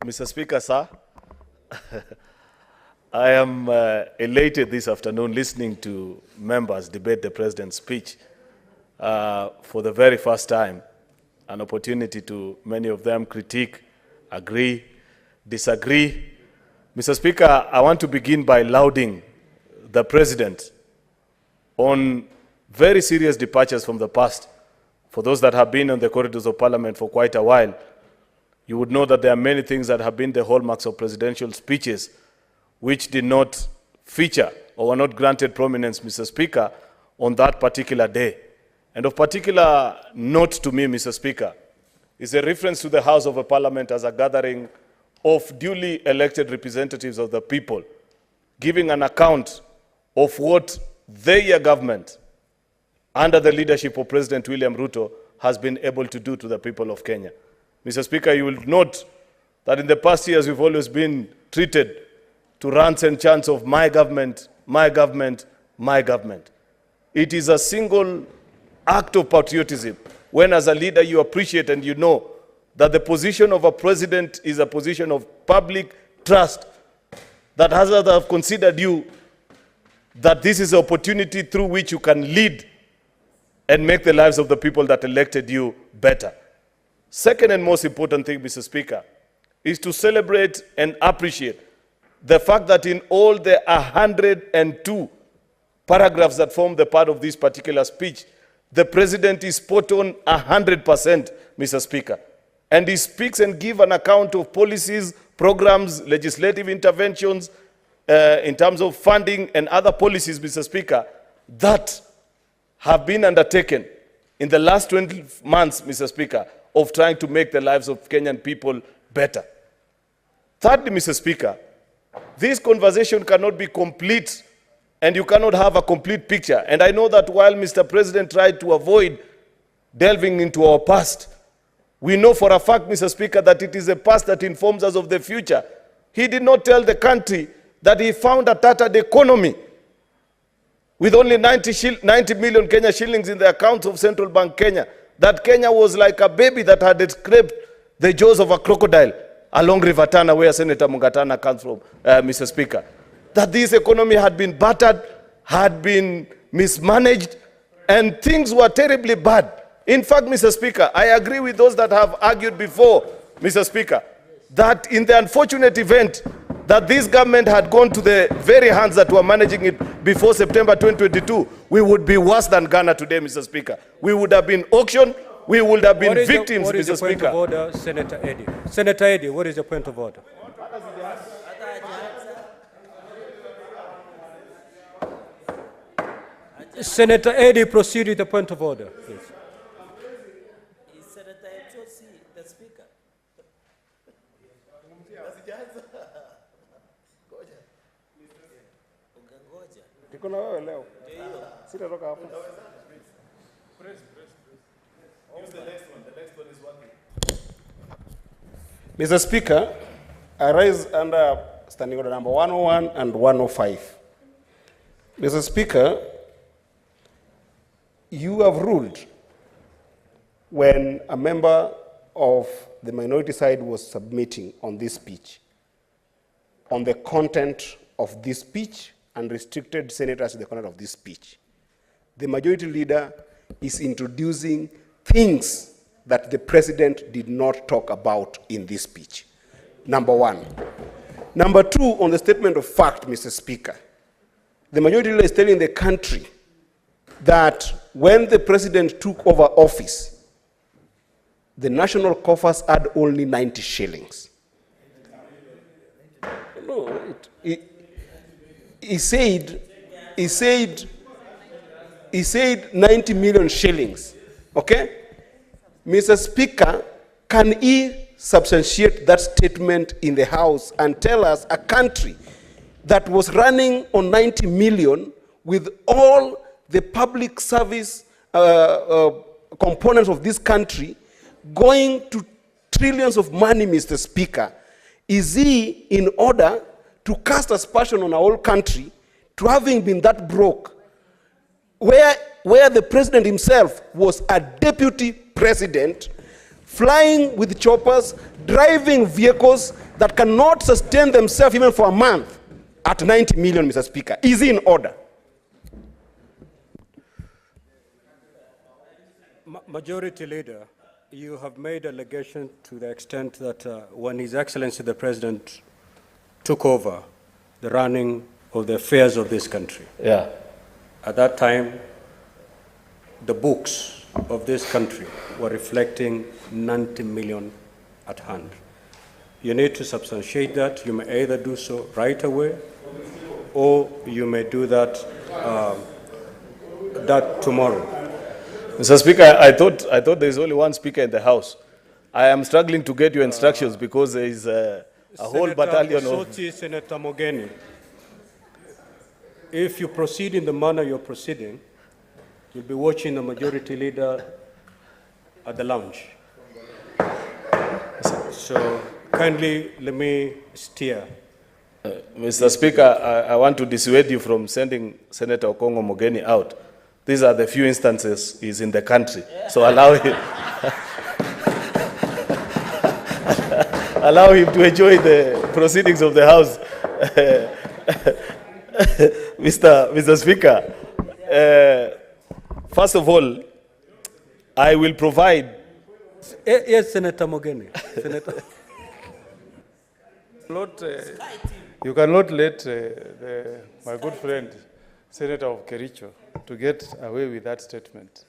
Mr. Speaker, sir, I am elated this afternoon listening to members debate the President's speech for the very first time, an opportunity to many of them critique, agree, disagree. Mr. Speaker, I want to begin by lauding the President on very serious departures from the past. For those that have been on the corridors of Parliament for quite a while, you would know that there are many things that have been the hallmarks of presidential speeches which did not feature or were not granted prominence, Mr. Speaker, on that particular day. And of particular note to me, Mr. Speaker, is a reference to the House of a Parliament as a gathering of duly elected representatives of the people, giving an account of what their government, under the leadership of President William Ruto, has been able to do to the people of Kenya. Mr. Speaker, you will note that in the past years we've always been treated to rants and chants of my government, my government, my government. It is a single act of patriotism when as a leader you appreciate and you know that the position of a president is a position of public trust, that others have considered you, that this is an opportunity through which you can lead and make the lives of the people that elected you better. Second and most important thing, Mr. Speaker, is to celebrate and appreciate the fact that in all the 102 paragraphs that form the part of this particular speech, the President is spot on 100%, Mr. Speaker. And he speaks and gives an account of policies, programs, legislative interventions, in terms of funding and other policies, Mr. Speaker, that have been undertaken in the last 20 months, Mr. Speaker, of trying to make the lives of Kenyan people better. Thirdly, Mr. Speaker, this conversation cannot be complete and you cannot have a complete picture. And I know that while Mr. President tried to avoid delving into our past, we know for a fact, Mr. Speaker, that it is a past that informs us of the future. He did not tell the country that he found a tattered economy with only 90 million Kenya shillings in the accounts of Central Bank Kenya, that Kenya was like a baby that had escaped the jaws of a crocodile along River Tana, where Senator Mungatana comes from, Mr. Speaker. That this economy had been battered, had been mismanaged, and things were terribly bad. In fact, Mr. Speaker, I agree with those that have argued before, Mr. Speaker, that in the unfortunate event that this government had gone to the very hands that were managing it before September 2022, we would be worse than Ghana today, Mr. Speaker. We would have been auctioned, we would have been victims, Mr. Speaker. What is the point of order, Senator Eddy? Senator Eddy, what is the point of order? Senator Eddy, proceed with the point of order, please. Mr. Speaker, I rise under standing order number 101 and 105. Mr. Speaker, you have ruled when a member of the minority side was submitting on this speech, on the content of this speech, and restricted senators to the content of this speech. The majority leader is introducing things that the president did not talk about in this speech. Number one. Number two, on the statement of fact, Mr. Speaker, the majority leader is telling the country that when the president took over office, the national coffers had only 90 shillings. No, he said 90 million shillings, okay? Mr. Speaker, can he substantiate that statement in the House and tell us a country that was running on 90 million with all the public service components of this country going to trillions of money, Mr. Speaker, is he in order to cast aspersion on our whole country to having been that broke, where the president himself was a deputy president, flying with choppers, driving vehicles, that cannot sustain themselves even for a month at 90 million, Mr. Speaker, is in order. Majority Leader, you have made allegation to the extent that when His Excellency the President took over the running of the affairs of this country, Yeah. at that time, the books of this country were reflecting 90 million at hand. You need to substantiate that. You may either do so right away, or you may do that tomorrow. Mr. Speaker, I thought there is only one speaker in the House. I am struggling to get your instructions because there is a whole battalion of... Senator Mogeni, if you proceed in the manner you're proceeding, you'll be watching the Majority Leader at the lounge. So kindly let me steer. Mr. Speaker, I want to dissuade you from sending Senator Okongo Mogeni out. These are the few instances he's in the country. So allow him, allow him to enjoy the proceedings of the House. Mr. Speaker, first of all, I will provide... Yes, Senator Mogeni. Senator. You cannot let my good friend, Senator of Kericho, to get away with that statement.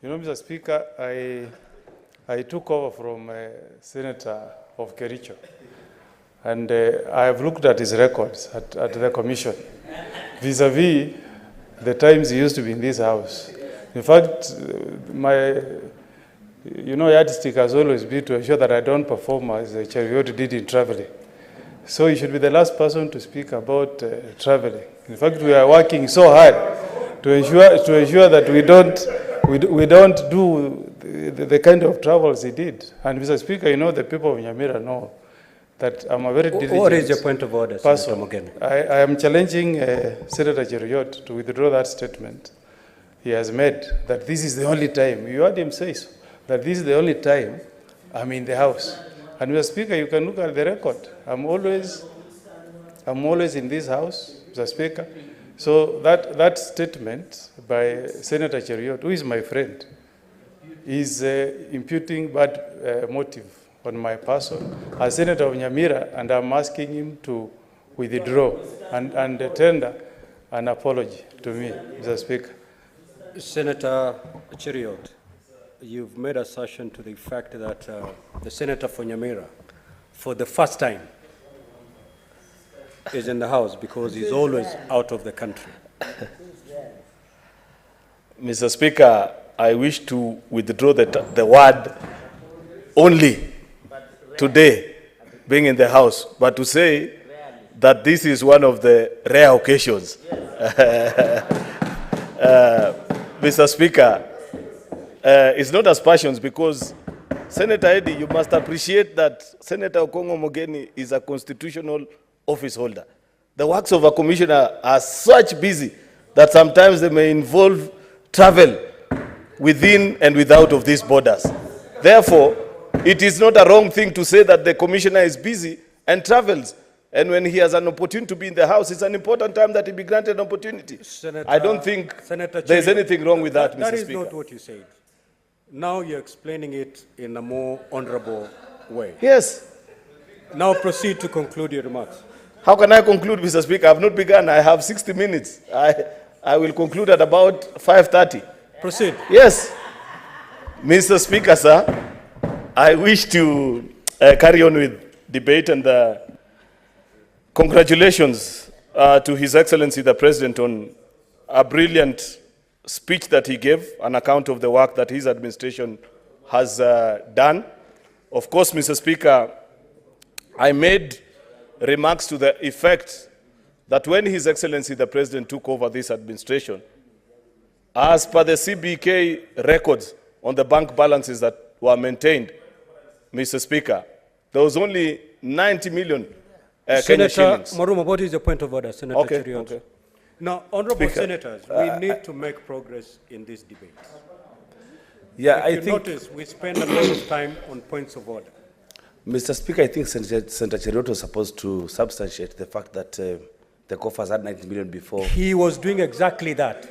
You know, Mr. Speaker, I took over from Senator of Kericho, and I have looked at his records at the commission, vis-a-vis the times he used to be in this house. In fact, my yardstick has always been to ensure that I don't perform as Cheriot did in traveling. So you should be the last person to speak about traveling. In fact, we are working so hard to ensure that we don't do the kind of travels he did. And Mr. Speaker, you know the people of Nyamira know that I'm a very diligent person. What is your point of order, Senator Mogeni? I am challenging Senator Cheriot to withdraw that statement he has made, that this is the only time. You heard him say so, that this is the only time I'm in the House. And Mr. Speaker, you can look at the record. I'm always in this House, Mr. Speaker. So that statement by Senator Cheriot, who is my friend, is imputing bad motive on my person as Senator of Nyamira, and I'm asking him to withdraw and tender an apology to me, Mr. Speaker. Senator Cheriot, you've made assertion to the fact that the Senator for Nyamira, for the first time, is in the House because he's always out of the country. Mr. Speaker, I wish to withdraw the word only today, being in the House, but to say that this is one of the rare occasions. Mr. Speaker, it's not as passions because Senator Eddy, you must appreciate that Senator Okongo Mogeni is a constitutional office holder. The works of a commissioner are such busy that sometimes they may involve travel within and without of these borders. Therefore, it is not a wrong thing to say that the commissioner is busy and travels. And when he has an opportunity to be in the House, it's an important time that he be granted an opportunity. Senator, I don't think Senator there's Cheriot, anything wrong with that, Mr. That is Speaker. not what you said. Now you're explaining it in a more honorable way. Yes. Now proceed to conclude your remarks. How can I conclude, Mr. Speaker? I have not begun. I have 60 minutes. I will conclude at about 5:30. Proceed. Yes. Mr. Speaker, sir, I wish to carry on with debate, and congratulations to His Excellency the President on a brilliant speech that he gave, an account of the work that his administration has done. Of course, Mr. Speaker, I made remarks to the effect that when His Excellency the President took over this administration, as per the CBK records on the bank balances that were maintained, Mr. Speaker, there was only 90 million Kenya Senator shillings. Maruma, what is your point of order, Senator Okay, Cheriot? okay. Now, honorable Speaker, senators, we need to make progress in this debate. Yeah, If you notice, we spend a lot of time on points of order. Mr. Speaker, I think Senator Cheruiyot was supposed to substantiate the fact that the coffers had 90 million before. He was doing exactly that.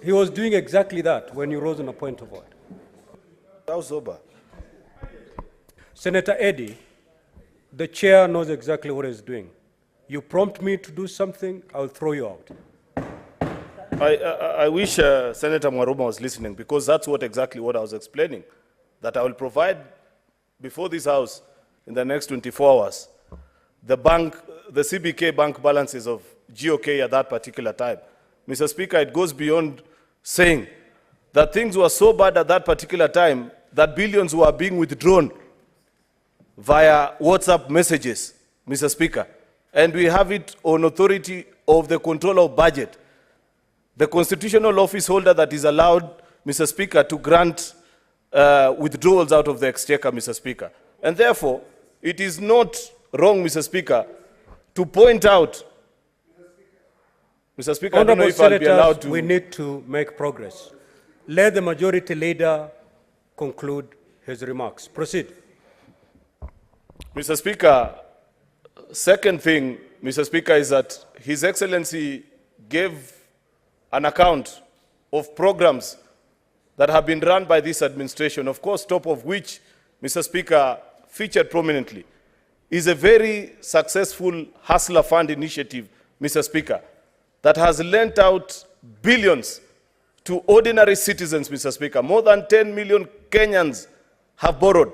He was doing exactly that when you rose on a point of order. How sober? Senator Eddy, the chair knows exactly what he's doing. You prompt me to do something, I'll throw you out. I wish Senator Mwaruma was listening, because that's exactly what I was explaining, that I will provide before this House in the next 24 hours the CBK bank balances of GOK at that particular time. Mr. Speaker, it goes beyond saying that things were so bad at that particular time that billions were being withdrawn via WhatsApp messages, Mr. Speaker. And we have it on authority of the control of budget. The constitutional office holder that is allowed, Mr. Speaker, to grant withdrawals out of the exchequer, Mr. Speaker. And therefore, it is not wrong, Mr. Speaker, to point out, Mr. Speaker, I don't know if I'll be allowed to. We need to make progress. Let the majority leader conclude his remarks. Proceed. Mr. Speaker, second thing, Mr. Speaker, is that His Excellency gave an account of programs that have been run by this administration, of course, top of which, Mr. Speaker, featured prominently, is a very successful Hustler Fund initiative, Mr. Speaker, that has lent out billions to ordinary citizens, Mr. Speaker. More than 10 million Kenyans have borrowed.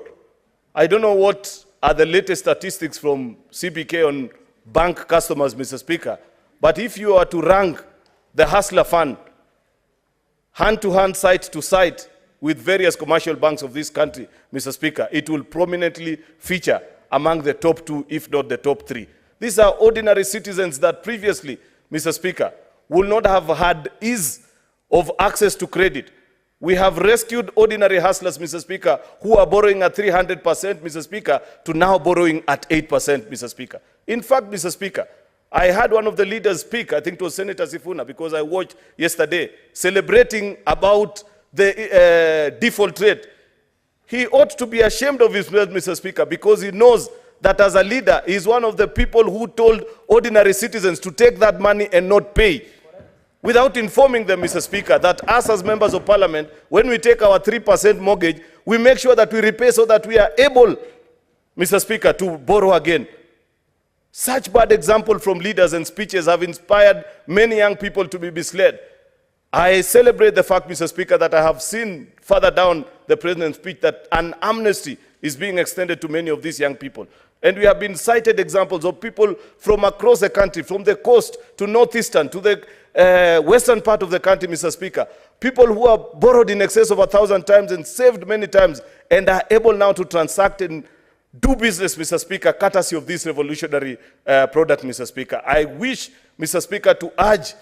I don't know what are the latest statistics from CBK on bank customers, Mr. Speaker, but if you are to rank the Hustler Fund hand-to-hand, site-to-site, with various commercial banks of this country, Mr. Speaker, it will prominently feature among the top 2, if not the top 3. These are ordinary citizens that previously, Mr. Speaker, would not have had ease of access to credit. We have rescued ordinary hustlers, Mr. Speaker, who are borrowing at 300%, Mr. Speaker, to now borrowing at 8%, Mr. Speaker. In fact, Mr. Speaker, I had one of the leaders speak, I think it was Senator Sifuna, because I watched yesterday, celebrating about the default rate. He ought to be ashamed of himself, Mr. Speaker, because he knows that as a leader, he is one of the people who told ordinary citizens to take that money and not pay, without informing them, Mr. Speaker, that us as members of parliament, when we take our 3% mortgage, we make sure that we repay so that we are able, Mr. Speaker, to borrow again. Such bad example from leaders and speeches have inspired many young people to be misled. I celebrate the fact, Mr. Speaker, that I have seen further down the President's speech that an amnesty is being extended to many of these young people. And we have been cited examples of people from across the country, from the coast to northeastern, to the western part of the country, Mr. Speaker. People who have borrowed in excess of 1,000 times and saved many times and are able now to transact and do business, Mr. Speaker, courtesy of this revolutionary product, Mr. Speaker. I wish, Mr. Speaker, to urge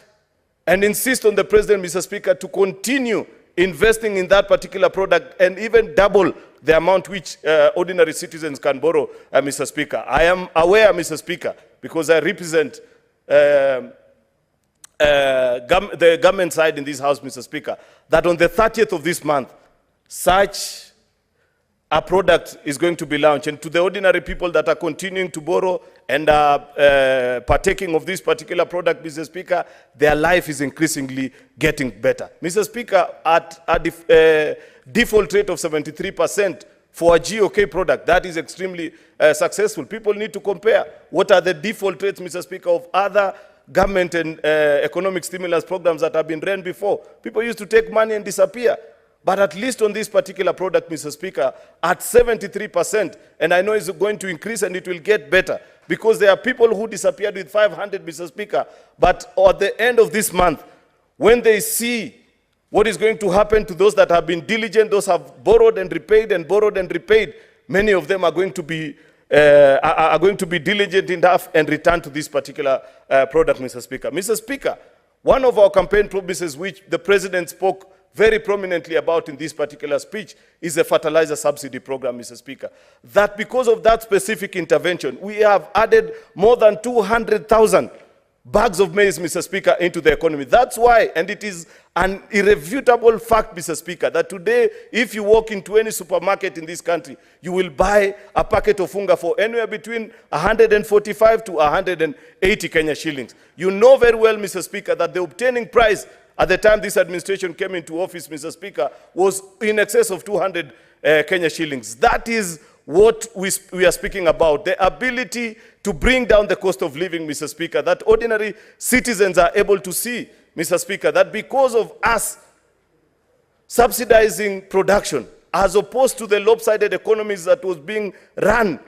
and insist on the President, Mr. Speaker, to continue investing in that particular product and even double the amount which ordinary citizens can borrow, Mr. Speaker. I am aware, Mr. Speaker, because I represent the government side in this House, Mr. Speaker, that on the 30th of this month, such a product is going to be launched. And to the ordinary people that are continuing to borrow and are partaking of this particular product, Mr. Speaker, their life is increasingly getting better. Mr. Speaker, at a default rate of 73% for a GOK product, that is extremely successful. People need to compare what are the default rates, Mr. Speaker, of other government and economic stimulus programs that have been run before. People used to take money and disappear. But at least on this particular product, Mr. Speaker, at 73%, and I know it's going to increase and it will get better, because there are people who disappeared with 500, Mr. Speaker, but at the end of this month, when they see what is going to happen to those that have been diligent, those have borrowed and repaid, many of them are going to be diligent enough and return to this particular product, Mr. Speaker. Mr. Speaker, one of our campaign promises which the President spoke very prominently about in this particular speech is a fertilizer subsidy program, Mr. Speaker. That because of that specific intervention, we have added more than 200,000 bags of maize, Mr. Speaker, into the economy. That's why, and it is an irrefutable fact, Mr. Speaker, that today, if you walk into any supermarket in this country, you will buy a packet of unga for anywhere between 145 to 180 Kenya shillings. You know very well, Mr. Speaker, that the obtaining price at the time this administration came into office, Mr. Speaker, was in excess of 200 Kenya shillings. That is what we are speaking about, the ability to bring down the cost of living, Mr. Speaker, that ordinary citizens are able to see, Mr. Speaker, that because of us subsidizing production, as opposed to the lopsided economies that was being run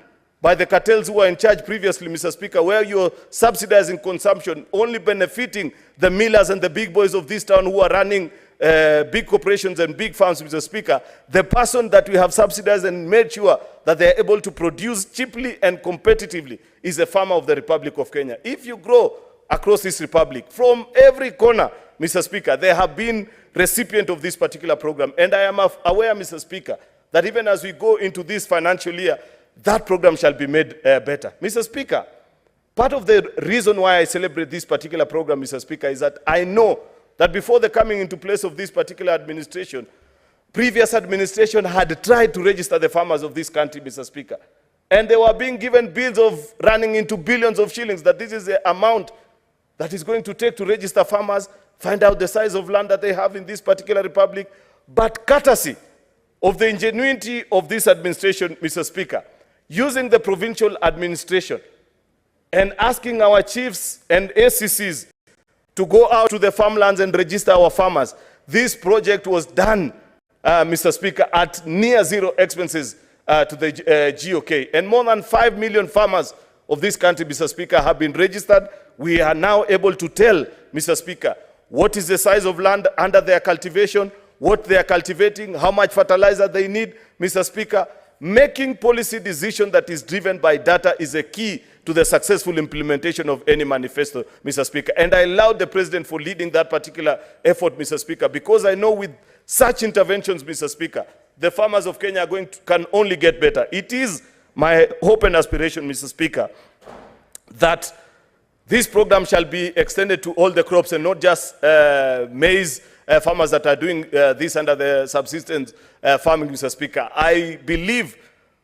by the cartels who were in charge previously, Mr. Speaker, where you're subsidizing consumption, only benefiting the millers and the big boys of this town who are running big corporations and big farms, Mr. Speaker. The person that we have subsidized and made sure that they're able to produce cheaply and competitively is a farmer of the Republic of Kenya. If you grow across this republic, from every corner, Mr. Speaker, they have been recipient of this particular program. And I am aware, Mr. Speaker, that even as we go into this financial year, that program shall be made better. Mr. Speaker, part of the reason why I celebrate this particular program, Mr. Speaker, is that I know that before the coming into place of this particular administration, previous administration had tried to register the farmers of this country, Mr. Speaker. And they were being given bills of running into billions of shillings, that this is the amount that is going to take to register farmers, find out the size of land that they have in this particular republic. But courtesy of the ingenuity of this administration, Mr. Speaker, using the provincial administration and asking our chiefs and ACCs to go out to the farmlands and register our farmers, this project was done, Mr. Speaker, at near zero expenses to the GOK. And more than 5 million farmers of this country, Mr. Speaker, have been registered. We are now able to tell, Mr. Speaker, what is the size of land under their cultivation, what they are cultivating, how much fertilizer they need, Mr. Speaker. Making policy decision that is driven by data is a key to the successful implementation of any manifesto, Mr. Speaker. And I laud the President for leading that particular effort, Mr. Speaker, because I know with such interventions, Mr. Speaker, the farmers of Kenya can only get better. It is my hope and aspiration, Mr. Speaker, that this program shall be extended to all the crops and not just maize farmers that are doing this under the subsistence farming, Mr. Speaker. I believe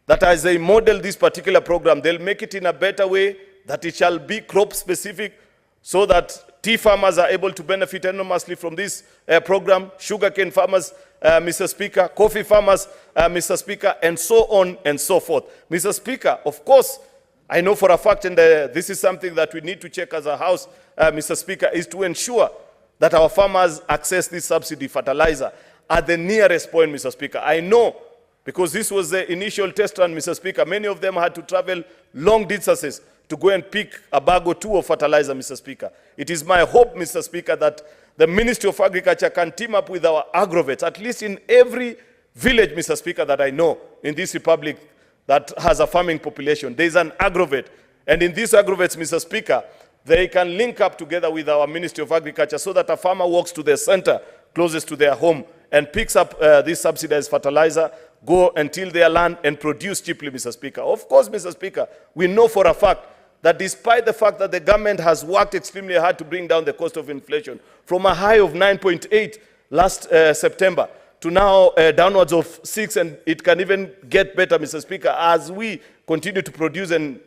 that as they model this particular program, they'll make it in a better way, that it shall be crop specific, so that tea farmers are able to benefit enormously from this program, sugarcane farmers, Mr. Speaker, coffee farmers, Mr. Speaker, and so on and so forth. Mr. Speaker, of course, I know for a fact, and this is something that we need to check as a House, Mr. Speaker, is to ensure that our farmers access this subsidy fertilizer at the nearest point, Mr. Speaker. I know, because this was the initial test run, Mr. Speaker, many of them had to travel long distances to go and pick a bag or two of fertilizer, Mr. Speaker. It is my hope, Mr. Speaker, that the Ministry of Agriculture can team up with our agrovets, at least in every village, Mr. Speaker, that I know in this republic that has a farming population. There is an agrovet. And in these agrovets, Mr. Speaker, they can link up together with our Ministry of Agriculture so that a farmer walks to the center closest to their home and picks up this subsidized fertilizer, go and till their land and produce cheaply, Mr. Speaker. Of course, Mr. Speaker, we know for a fact that despite the fact that the government has worked extremely hard to bring down the cost of inflation from a high of 9.8 last September to now downwards of 6, and it can even get better, Mr. Speaker, as we continue to produce and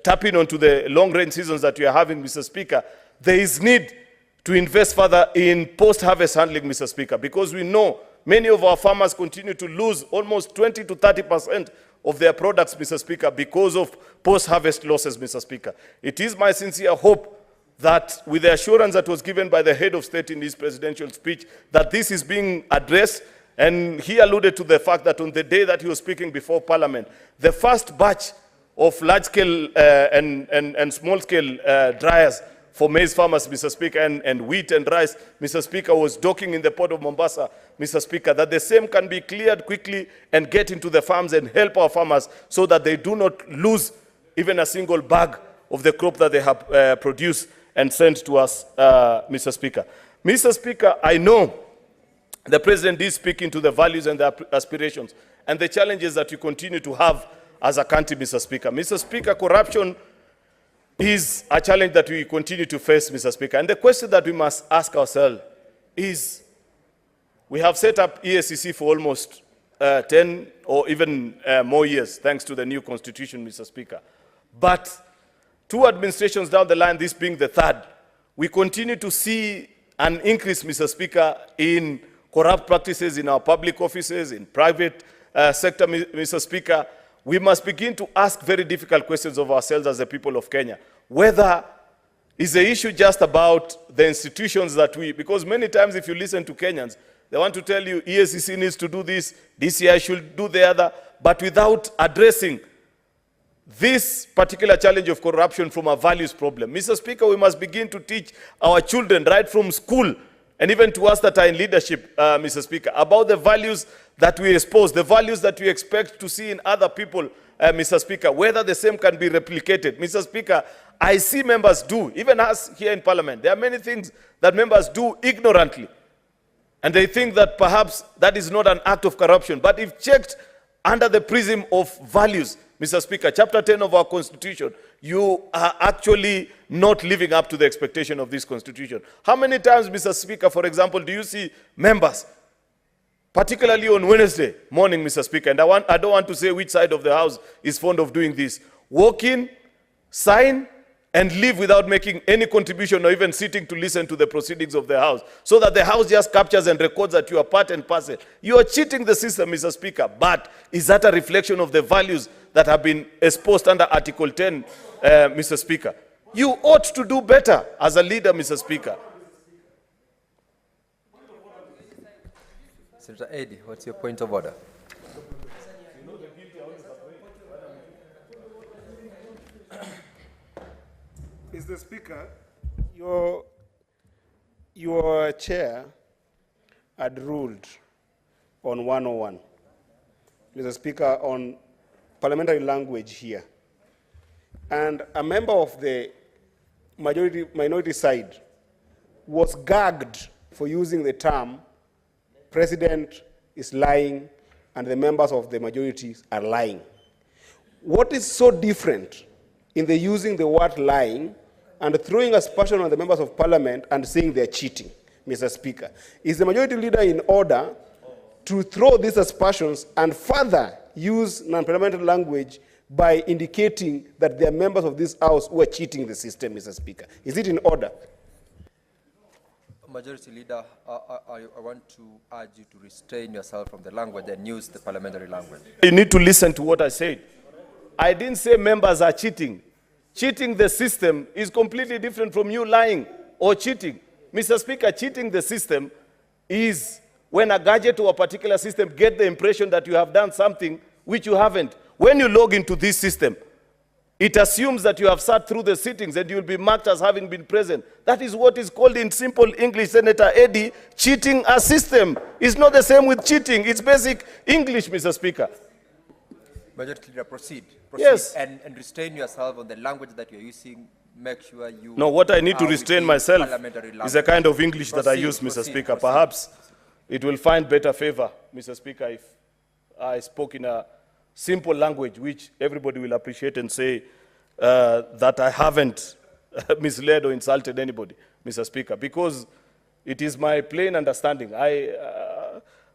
tap in onto the long rain seasons that we are having, Mr. Speaker. There is need to invest further in post-harvest handling, Mr. Speaker, because we know many of our farmers continue to lose almost 20 to 30% of their products, Mr. Speaker, because of post-harvest losses, Mr. Speaker. It is my sincere hope that with the assurance that was given by the head of state in his presidential speech, that this is being addressed. And he alluded to the fact that on the day that he was speaking before Parliament, the first batch of large-scale and small-scale dryers for maize farmers, Mr. Speaker, and wheat and rice, Mr. Speaker, was docking in the port of Mombasa, Mr. Speaker, that the same can be cleared quickly and get into the farms and help our farmers so that they do not lose even a single bag of the crop that they have produced and sent to us, Mr. Speaker. Mr. Speaker, I know the President is speaking to the values and the aspirations and the challenges that we continue to have as a country, Mr. Speaker. Mr. Speaker, corruption is a challenge that we continue to face, Mr. Speaker. And the question that we must ask ourselves is, we have set up EACC for almost 10 or even more years, thanks to the new constitution, Mr. Speaker. But 2 administrations down the line, this being the 3rd, we continue to see an increase, Mr. Speaker, in corrupt practices in our public offices, in private sector, Mr. Speaker. We must begin to ask very difficult questions of ourselves as the people of Kenya. Whether is the issue just about the institutions that because many times if you listen to Kenyans, they want to tell you EACC needs to do this, DCI should do the other, but without addressing this particular challenge of corruption from a values problem. Mr. Speaker, we must begin to teach our children right from school, and even to us that are in leadership, Mr. Speaker, about the values that we expose, the values that we expect to see in other people, Mr. Speaker, whether the same can be replicated. Mr. Speaker, I see members do, even us here in Parliament, there are many things that members do ignorantly. And they think that perhaps that is not an act of corruption. But if checked under the prism of values, Mr. Speaker, Chapter 10 of our Constitution, you are actually not living up to the expectation of this Constitution. How many times, Mr. Speaker, for example, do you see members, particularly on Wednesday morning, Mr. Speaker, and I don't want to say which side of the House is fond of doing this, walk in, sign, and leave without making any contribution or even sitting to listen to the proceedings of the House, so that the House just captures and records that you are part and parcel. You are cheating the system, Mr. Speaker, but is that a reflection of the values that have been exposed under Article 10, Mr. Speaker? You ought to do better as a leader, Mr. Speaker. Senator Eddie, what's your point of order? Mr. Speaker, your chair had ruled on 101, Mr. Speaker, on parliamentary language here. And a member of the minority side was gagged for using the term, President is lying and the members of the majority are lying. What is so different in the using the word lying and throwing aspersion on the members of parliament and saying they're cheating, Mr. Speaker? Is the majority leader in order to throw these aspersions and further use non-parliamentary language by indicating that there are members of this House who are cheating the system, Mr. Speaker? Is it in order? Majority Leader, I want to urge you to restrain yourself from the language and use the parliamentary language. You need to listen to what I said. I didn't say members are cheating. Cheating the system is completely different from you lying or cheating. Mr. Speaker, cheating the system is when a gadget or a particular system get the impression that you have done something which you haven't. When you log into this system, it assumes that you have sat through the sittings and you will be marked as having been present. That is what is called in simple English, Senator Eddie, cheating a system. It's not the same with cheating. It's basic English, Mr. Speaker. Majority Leader, proceed. Yes. And restrain yourself on the language that you're using. Make sure you... No, what I need to restrain myself parliamentary is the kind of English that I Proceed, use, Mr. proceed, Speaker. proceed. Perhaps it will find better favor, Mr. Speaker, if I spoke in a simple language which everybody will appreciate and say that I haven't misled or insulted anybody, Mr. Speaker, because it is my plain understanding.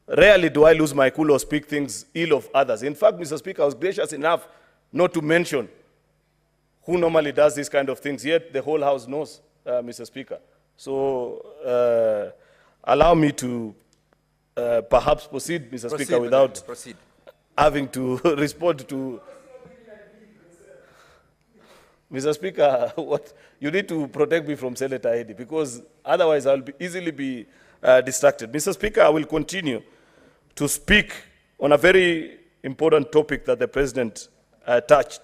Rarely do I lose my cool or speak things ill of others. In fact, Mr. Speaker, I was gracious enough not to mention who normally does these kind of things, yet the whole House knows, Mr. Speaker. So allow me to perhaps proceed, Mr. Speaker, without having to respond to... Mr. Speaker, you need to protect me from Senator Eddie, because otherwise I'll easily be distracted. Mr. Speaker, I will continue to speak on a very important topic that the President touched,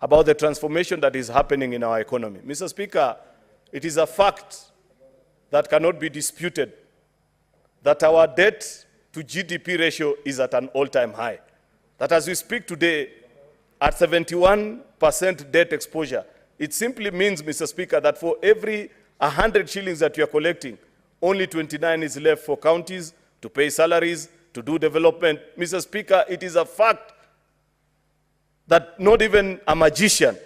about the transformation that is happening in our economy. Mr. Speaker, it is a fact that cannot be disputed that our debt to GDP ratio is at an all-time high. That as we speak today, at 71% debt exposure, it simply means, Mr. Speaker, that for every 100 shillings that you are collecting, only 29 is left for counties to pay salaries, to do development. Mr. Speaker, it is a fact that not even a magician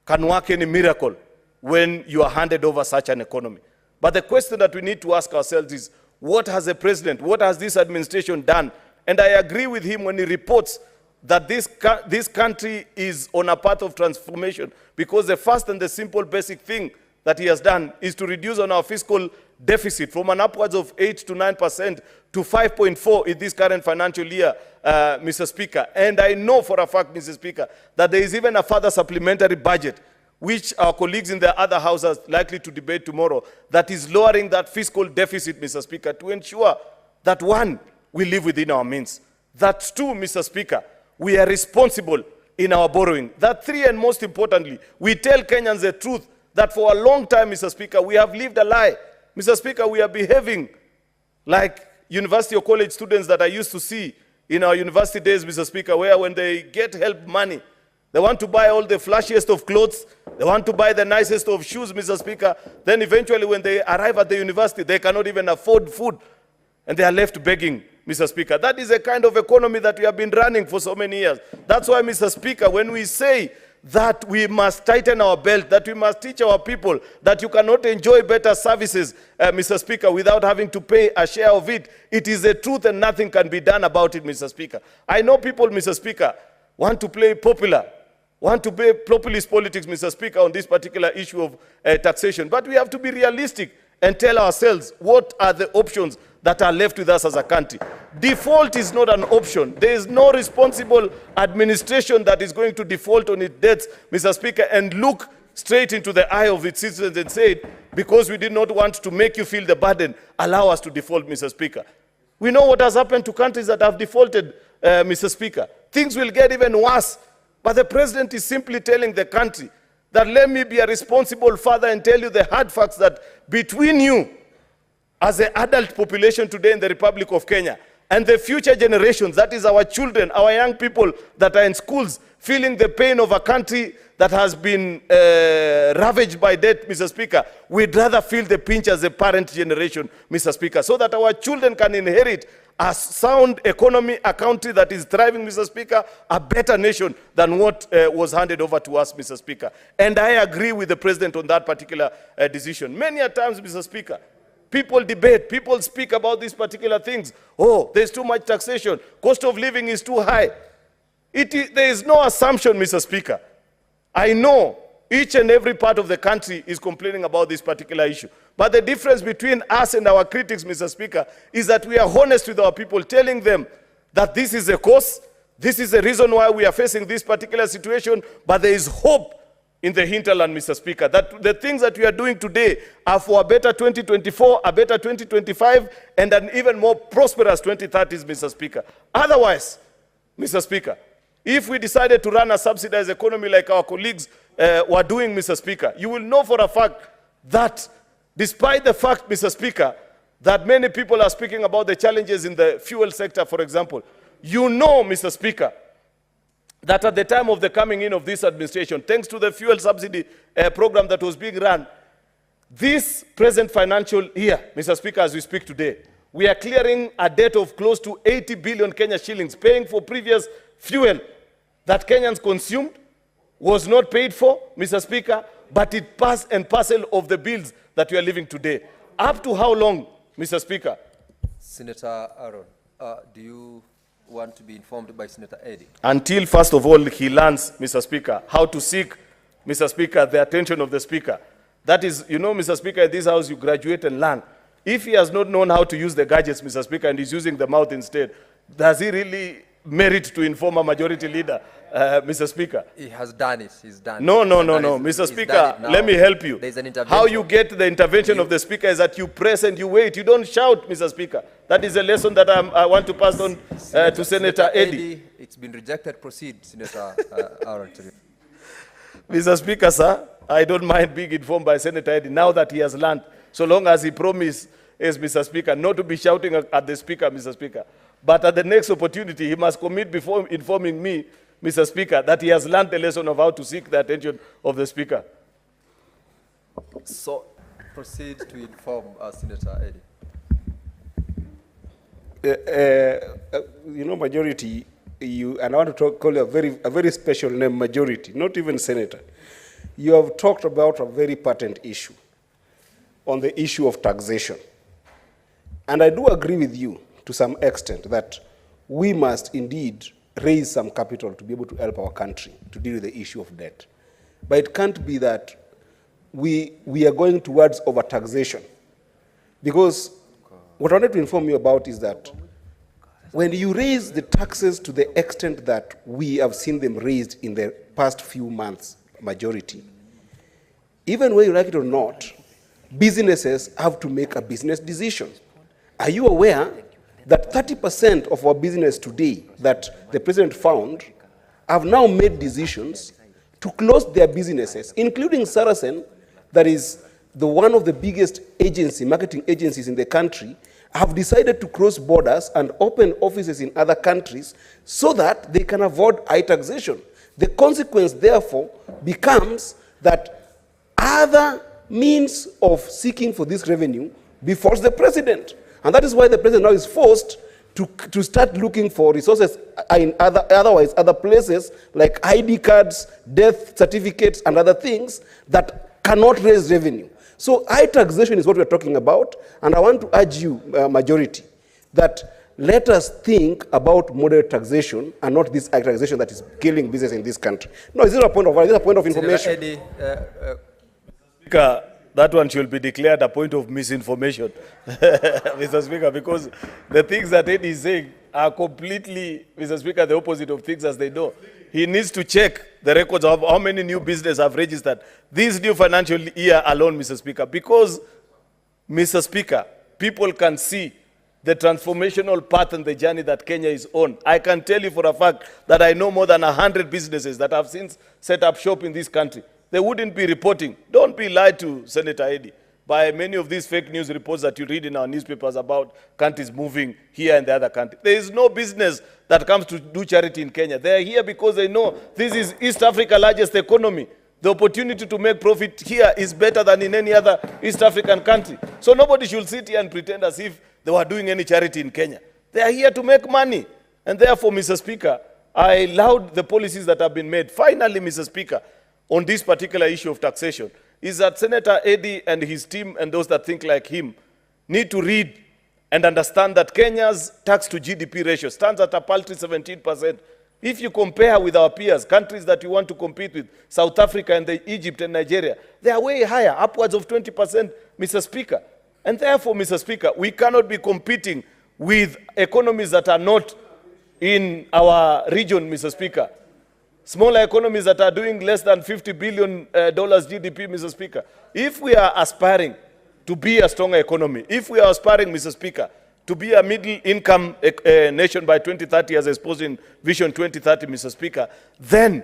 can work any miracle when you are handed over such an economy. But the question that we need to ask ourselves is, what has the president, what has this administration done? And I agree with him when he reports that this country is on a path of transformation, because the first and the simple basic thing that he has done is to reduce on our fiscal deficit from an upwards of 8 to 9% to 5.4 in this current financial year, Mr. Speaker. And I know for a fact, Mr. Speaker, that there is even a further supplementary budget, which our colleagues in the other house are likely to debate tomorrow, that is lowering that fiscal deficit, Mr. Speaker, to ensure that, one, we live within our means. That, two, Mr. Speaker, we are responsible in our borrowing. That, three, and most importantly, we tell Kenyans the truth, that for a long time, Mr. Speaker, we have lived a lie. Mr. Speaker, we are behaving like university or college students that I used to see in our university days, Mr. Speaker, where when they get help money, they want to buy all the flashiest of clothes, they want to buy the nicest of shoes, Mr. Speaker. Then eventually when they arrive at the university, they cannot even afford food, and they are left begging, Mr. Speaker. That is a kind of economy that we have been running for so many years. That's why, Mr. Speaker, when we say that we must tighten our belt, that we must teach our people that you cannot enjoy better services, Mr. Speaker, without having to pay a share of it, it is the truth and nothing can be done about it, Mr. Speaker. I know people, Mr. Speaker, want to play popular, want to play populist politics, Mr. Speaker, on this particular issue of taxation. But we have to be realistic and tell ourselves what are the options that are left with us as a country. Default is not an option. There is no responsible administration that is going to default on its debts, Mr. Speaker, and look straight into the eye of its citizens and say, because we did not want to make you feel the burden, allow us to default, Mr. Speaker. We know what has happened to countries that have defaulted, Mr. Speaker. Things will get even worse. But the president is simply telling the country that let me be a responsible father and tell you the hard facts that between you as the adult population today in the Republic of Kenya and the future generations, that is our children, our young people that are in schools, feeling the pain of a country that has been ravaged by debt, Mr. Speaker, we'd rather feel the pinch as a parent generation, Mr. Speaker, so that our children can inherit a sound economy, a country that is thriving, Mr. Speaker, a better nation than what was handed over to us, Mr. Speaker. And I agree with the president on that particular decision. Many a times, Mr. Speaker, people debate, people speak about these particular things. Oh, there's too much taxation. Cost of living is too high. There is no assumption, Mr. Speaker. I know each and every part of the country is complaining about this particular issue. But the difference between us and our critics, Mr. Speaker, is that we are honest with our people, telling them that this is a cause, this is the reason why we are facing this particular situation, but there is hope in the hinterland, Mr. Speaker, that the things that we are doing today are for a better 2024, a better 2025, and an even more prosperous 2030s, Mr. Speaker. Otherwise, Mr. Speaker, if we decided to run a subsidized economy like our colleagues were doing, Mr. Speaker, you will know for a fact that despite the fact, Mr. Speaker, that many people are speaking about the challenges in the fuel sector, for example, you know, Mr. Speaker, that at the time of the coming in of this administration, thanks to the fuel subsidy program that was being run, this present financial year, Mr. Speaker, as we speak today, we are clearing a debt of close to 80 billion Kenya shillings, paying for previous fuel that Kenyans consumed, was not paid for, Mr. Speaker, but it passed and parcel of the bills that we are living today. Up to how long, Mr. Speaker? Senator Aaron, do you want to be informed by Senator Eddy? Until, first of all, he learns, Mr. Speaker, how to seek, Mr. Speaker, the attention of the Speaker. That is, you know, Mr. Speaker, in this house you graduate and learn. If he has not known how to use the gadgets, Mr. Speaker, and is using the mouth instead, does he really merit to inform a majority leader, Mr. Speaker? He has done it. He's done No, it. no, He's no, done no. it. Mr. He's Speaker, done it now. let me help you. There's an intervention. How you get the intervention of the Speaker is that you press and you wait. You don't shout, Mr. Speaker. That is a lesson that I want to pass on to Senator Eddy. It's been rejected. Proceed, Senator Aaron. Mr. Speaker, sir, I don't mind being informed by Senator Eddy now that he has learned, so long as he promised, as Mr. Speaker, not to be shouting at the Speaker, Mr. Speaker. But at the next opportunity, he must commit before informing me, Mr. Speaker, that he has learned the lesson of how to seek the attention of the Speaker. So, proceed to inform Senator Eddy. You know, majority, and I want to call you a very special name, majority, not even senator. you have talked about a very patent issue on the issue of taxation. And I do agree with you to some extent that we must indeed raise some capital to be able to help our country to deal with the issue of debt. But it can't be that we are going towards over-taxation. Because what I wanted to inform you about is that when you raise the taxes to the extent that we have seen them raised in the past few months, majority, even whether you like it or not, businesses have to make a business decision. Are you aware that 30% of our business today that the president found have now made decisions to close their businesses, including Saracen, that is one of the biggest marketing agencies in the country, have decided to cross borders and open offices in other countries so that they can avoid high taxation. The consequence, therefore, becomes that other means of seeking for this revenue befalls the president. And that is why the president now is forced to start looking for resources in other places like ID cards, death certificates, and other things that cannot raise revenue. So high taxation is what we're talking about, and I want to urge you, majority, that let us think about moderate taxation and not this high taxation that is killing business in this country. No, is this a point of information? Eddie, Speaker, that one should be declared a point of misinformation, Mr. Speaker, because the things that Eddie is saying are completely, Mr. Speaker, the opposite of things as they know. He needs to check the records of how many new businesses have registered this new financial year alone, Mr. Speaker, because, Mr. Speaker, people can see the transformational path and the journey that Kenya is on. I can tell you for a fact that I know more than 100 businesses that have since set up shop in this country. They wouldn't be reporting. Don't be lied to, Senator Eddie, by many of these fake news reports that you read in our newspapers about countries moving here and the other country. There is no business that comes to do charity in Kenya. They are here because they know this is East Africa's largest economy. The opportunity to make profit here is better than in any other East African country. So nobody should sit here and pretend as if they were doing any charity in Kenya. They are here to make money. And therefore, Mr. Speaker, I laud the policies that have been made. Finally, Mr. Speaker, on this particular issue of taxation, is that Senator Eddie and his team and those that think like him need to read and understand that Kenya's tax to GDP ratio stands at a paltry 17%. If you compare with our peers, countries that you want to compete with, South Africa and Egypt and Nigeria, they are way higher, upwards of 20%, Mr. Speaker. And therefore, Mr. Speaker, we cannot be competing with economies that are not in our region, Mr. Speaker. Smaller economies that are doing less than $50 billion GDP, Mr. Speaker. If we are aspiring to be a stronger economy, if we are aspiring, Mr. Speaker, to be a middle-income nation by 2030 as exposed in Vision 2030, Mr. Speaker, then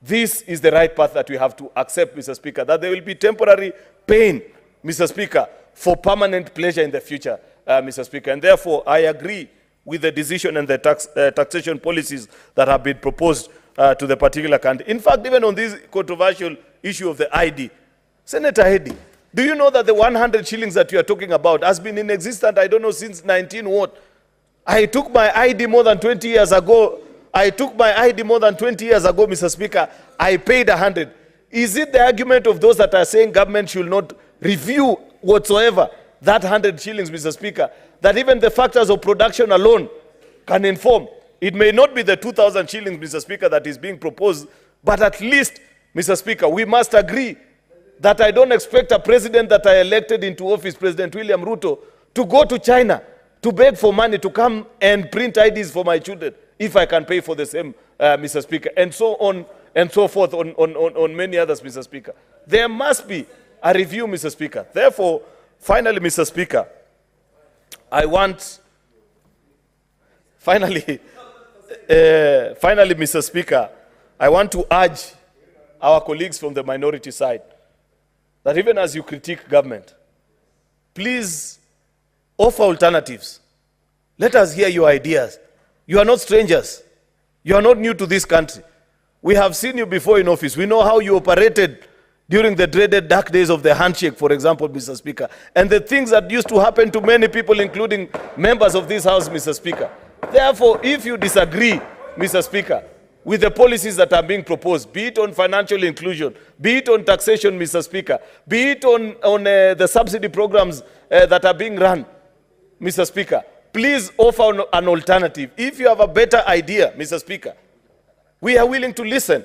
this is the right path that we have to accept, Mr. Speaker, that there will be temporary pain, Mr. Speaker, for permanent pleasure in the future, Mr. Speaker. And therefore, I agree with the decision and the taxation policies that have been proposed to the particular country. In fact, even on this controversial issue of the ID, Senator Eddie, do you know that the 100 shillings that you are talking about has been in existence, I don't know, since 19 what? I took my ID more than 20 years ago. Mr. Speaker. I paid 100. Is it the argument of those that are saying government should not review whatsoever that 100 shillings, Mr. Speaker, that even the factors of production alone can inform? It may not be the 2,000 shillings, Mr. Speaker, that is being proposed, but at least, Mr. Speaker, we must agree that I don't expect a president that I elected into office, President William Ruto, to go to China to beg for money to come and print IDs for my children if I can pay for the same, Mr. Speaker, and so on and so forth on many others, Mr. Speaker. There must be a review, Mr. Speaker. Therefore, finally, Mr. Speaker, finally, Mr. Speaker, I want to urge our colleagues from the minority side that even as you critique government, please offer alternatives. Let us hear your ideas. You are not strangers. You are not new to this country. We have seen you before in office. We know how you operated during the dreaded dark days of the handshake, for example, Mr. Speaker, and the things that used to happen to many people, including members of this House, Mr. Speaker. Therefore, if you disagree, Mr. Speaker, with the policies that are being proposed, be it on financial inclusion, be it on taxation, Mr. Speaker, be it on the subsidy programs that are being run, Mr. Speaker, please offer an alternative. If you have a better idea, Mr. Speaker, we are willing to listen.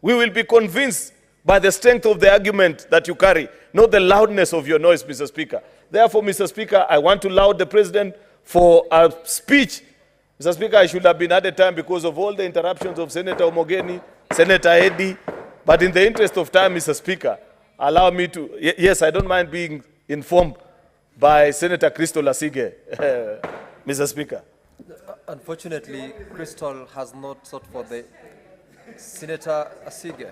We will be convinced by the strength of the argument that you carry, not the loudness of your noise, Mr. Speaker. Therefore, Mr. Speaker, I want to laud the President for a speech. Mr. Speaker, I should have been at the time because of all the interruptions of Senator Omogeni, Senator Eddy. But in the interest of time, Mr. Speaker, allow me to, yes, I don't mind being informed by Senator Crystal Asige, Mr. Speaker. Unfortunately, Crystal has not sought for the Senator Asige.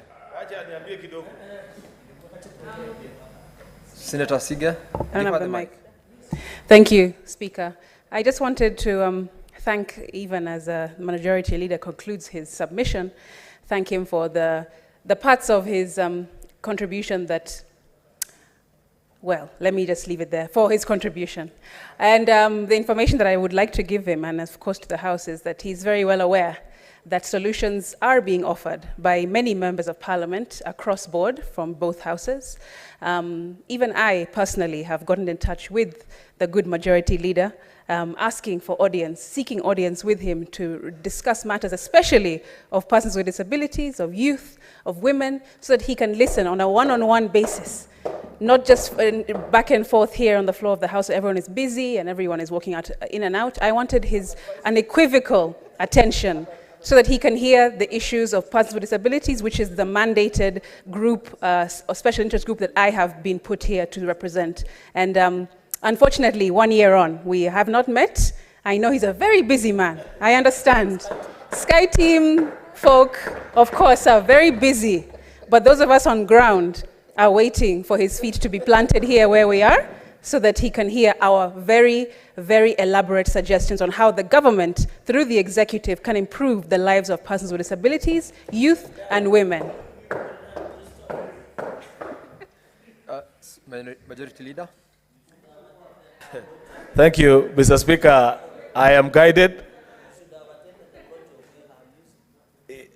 Senator Asige, I don't have the mic. Thank you, Speaker. I just wanted to thank, even as a majority leader concludes his submission, thank him for the parts of his contribution that, well, let me just leave it there, for his contribution. And the information that I would like to give him, and of course to the House, is that he's very well aware that solutions are being offered by many members of parliament across board from both houses. Even I personally have gotten in touch with the good majority leader, asking for audience, seeking audience with him to discuss matters, especially of persons with disabilities, of youth, of women, so that he can listen on a one-on-one basis, not just back and forth here on the floor of the House. Everyone is busy and everyone is walking out, in and out. I wanted his unequivocal attention so that he can hear the issues of persons with disabilities, which is the mandated group, or special interest group that I have been put here to represent. And unfortunately, 1 year on, we have not met. I know he's a very busy man. I understand. Sky Team folk, of course, are very busy. But those of us on ground are waiting for his feet to be planted here where we are, so that he can hear our very, very elaborate suggestions on how the government, through the executive, can improve the lives of persons with disabilities, youth, and women. Majority Leader. Thank you, Mr. Speaker. I am guided.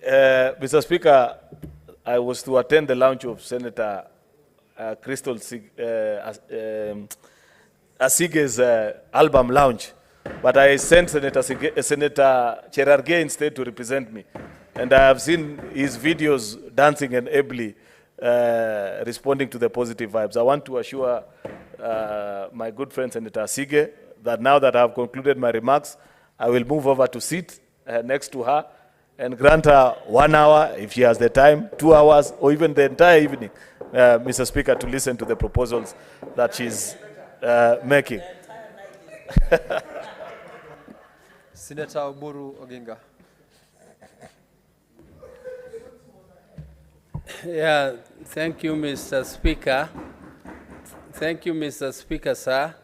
Mr. Speaker, I was to attend the launch of Senator Crystal Asige's album launch, but I sent Senator Cherargei instead to represent me. And I have seen his videos dancing and ably responding to the positive vibes. I want to assure my good friend Senator Asige that now that I have concluded my remarks, I will move over to sit next to her and grant her 1 hour, if she has the time, 2 hours, or even the entire evening, Mr. Speaker, to listen to the proposals that she's making. Senator Oburu Oginga. Yeah, thank you, Mr. Speaker. Thank you, Mr. Speaker, sir.